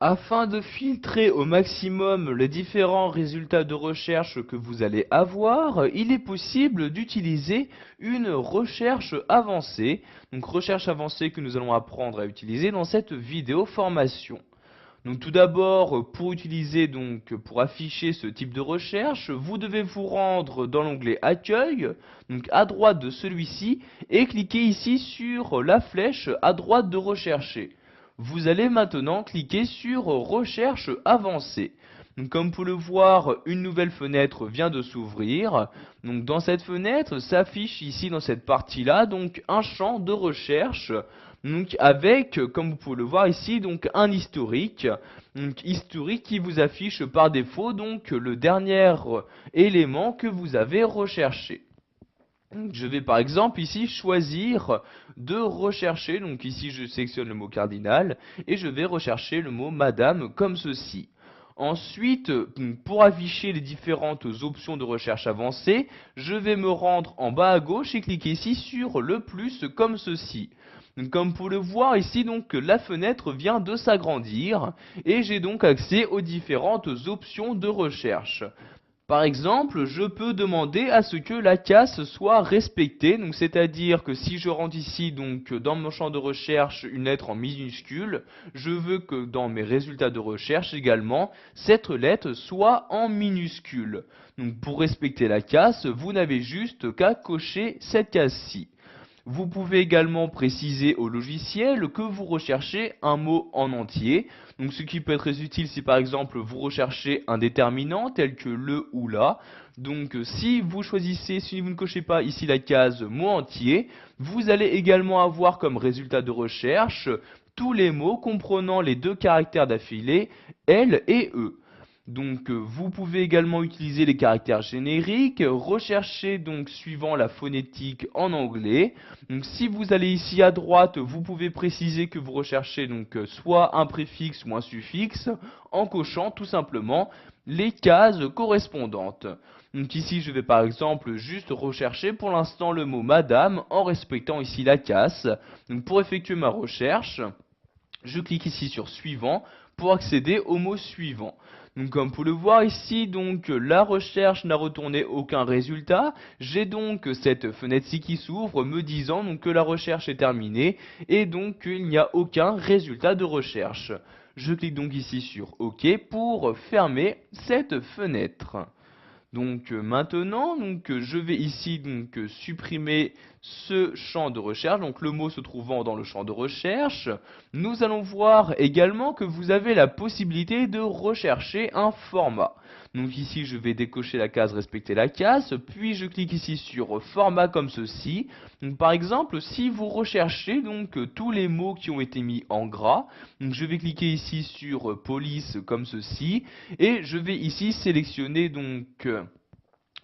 Afin de filtrer au maximum les différents résultats de recherche que vous allez avoir, il est possible d'utiliser une recherche avancée. Donc recherche avancée que nous allons apprendre à utiliser dans cette vidéo formation. Donc tout d'abord, pour afficher ce type de recherche, vous devez vous rendre dans l'onglet Accueil, donc à droite de celui-ci, et cliquer ici sur la flèche à droite de Rechercher. Vous allez maintenant cliquer sur Recherche avancée. Donc, comme vous pouvez le voir, une nouvelle fenêtre vient de s'ouvrir. Donc dans cette fenêtre s'affiche ici dans cette partie-là donc un champ de recherche. Donc avec, comme vous pouvez le voir ici, donc un historique. Donc historique qui vous affiche par défaut donc le dernier élément que vous avez recherché. Je vais par exemple ici choisir de rechercher, donc ici je sélectionne le mot cardinal et je vais rechercher le mot madame comme ceci. Ensuite, pour afficher les différentes options de recherche avancées, je vais me rendre en bas à gauche et cliquer ici sur le plus comme ceci. Donc, comme vous pouvez le voir ici, donc la fenêtre vient de s'agrandir et j'ai donc accès aux différentes options de recherche. Par exemple, je peux demander à ce que la casse soit respectée, donc c'est-à-dire que si je rentre ici donc dans mon champ de recherche une lettre en minuscule, je veux que dans mes résultats de recherche également, cette lettre soit en minuscule. Donc pour respecter la casse, vous n'avez juste qu'à cocher cette case-ci. Vous pouvez également préciser au logiciel que vous recherchez un mot en entier. Donc ce qui peut être très utile si par exemple vous recherchez un déterminant tel que le ou la. Donc si vous ne cochez pas ici la case mot entier, vous allez également avoir comme résultat de recherche tous les mots comprenant les deux caractères d'affilée L et E. Donc vous pouvez également utiliser les caractères génériques, rechercher donc suivant la phonétique en anglais. Donc si vous allez ici à droite, vous pouvez préciser que vous recherchez donc soit un préfixe ou un suffixe en cochant tout simplement les cases correspondantes. Donc ici je vais par exemple juste rechercher pour l'instant le mot madame en respectant ici la case. Donc pour effectuer ma recherche, je clique ici sur suivant pour accéder au mot suivant. Donc comme vous pouvez le voir ici, donc la recherche n'a retourné aucun résultat. J'ai donc cette fenêtre-ci qui s'ouvre me disant donc que la recherche est terminée et donc qu'il n'y a aucun résultat de recherche. Je clique donc ici sur OK pour fermer cette fenêtre. Donc maintenant, je vais ici supprimer ce champ de recherche, donc le mot se trouvant dans le champ de recherche. Nous allons voir également que vous avez la possibilité de rechercher un format. Donc ici, je vais décocher la case respecter la case, puis je clique ici sur format comme ceci. Donc, par exemple, si vous recherchez donc tous les mots qui ont été mis en gras, donc je vais cliquer ici sur police comme ceci et je vais ici sélectionner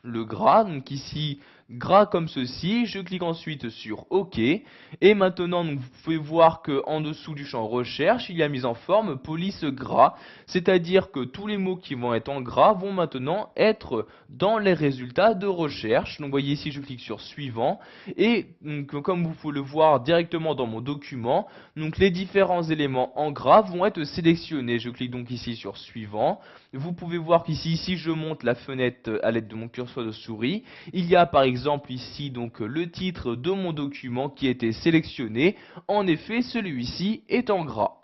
le gras, donc ici gras comme ceci, je clique ensuite sur OK et maintenant donc, vous pouvez voir que en dessous du champ recherche il y a mis en forme police gras, c'est-à-dire que tous les mots qui vont être en gras vont maintenant être dans les résultats de recherche. Donc vous voyez ici je clique sur suivant et donc, comme vous pouvez le voir directement dans mon document, donc les différents éléments en gras vont être sélectionnés. Je clique donc ici sur suivant. Vous pouvez voir qu'ici, si je monte la fenêtre à l'aide de mon curseur de souris, il y a par exemple ici donc le titre de mon document qui a été sélectionné. En effet, celui-ci est en gras.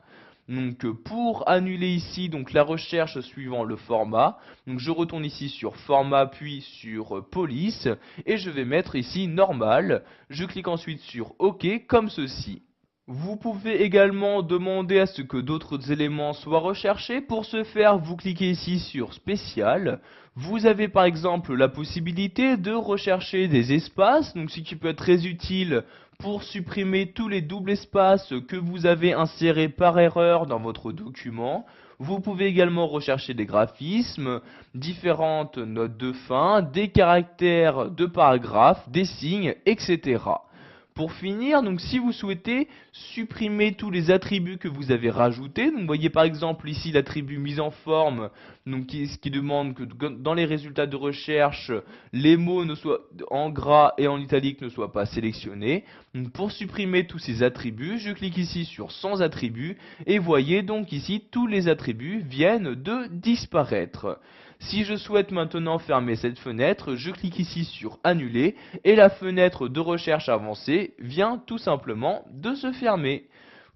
Donc pour annuler ici donc la recherche suivant le format, donc je retourne ici sur format puis sur police et je vais mettre ici normal. Je clique ensuite sur OK comme ceci. Vous pouvez également demander à ce que d'autres éléments soient recherchés. Pour ce faire, vous cliquez ici sur spécial. Vous avez par exemple la possibilité de rechercher des espaces, donc ce qui peut être très utile pour supprimer tous les doubles espaces que vous avez insérés par erreur dans votre document. Vous pouvez également rechercher des graphismes, différentes notes de fin, des caractères de paragraphe, des signes, etc. Pour finir, donc si vous souhaitez supprimer tous les attributs que vous avez rajoutés, donc vous voyez par exemple ici l'attribut mise en forme, donc ce qui demande que dans les résultats de recherche, les mots ne soient en gras et en italique ne soient pas sélectionnés. Donc pour supprimer tous ces attributs, je clique ici sur sans attributs et voyez donc ici tous les attributs viennent de disparaître. Si je souhaite maintenant fermer cette fenêtre, je clique ici sur annuler et la fenêtre de recherche avancée vient tout simplement de se fermer.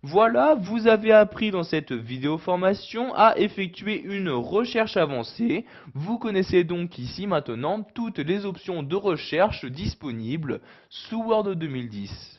Voilà, vous avez appris dans cette vidéo formation à effectuer une recherche avancée. Vous connaissez donc ici maintenant toutes les options de recherche disponibles sous Word 2010.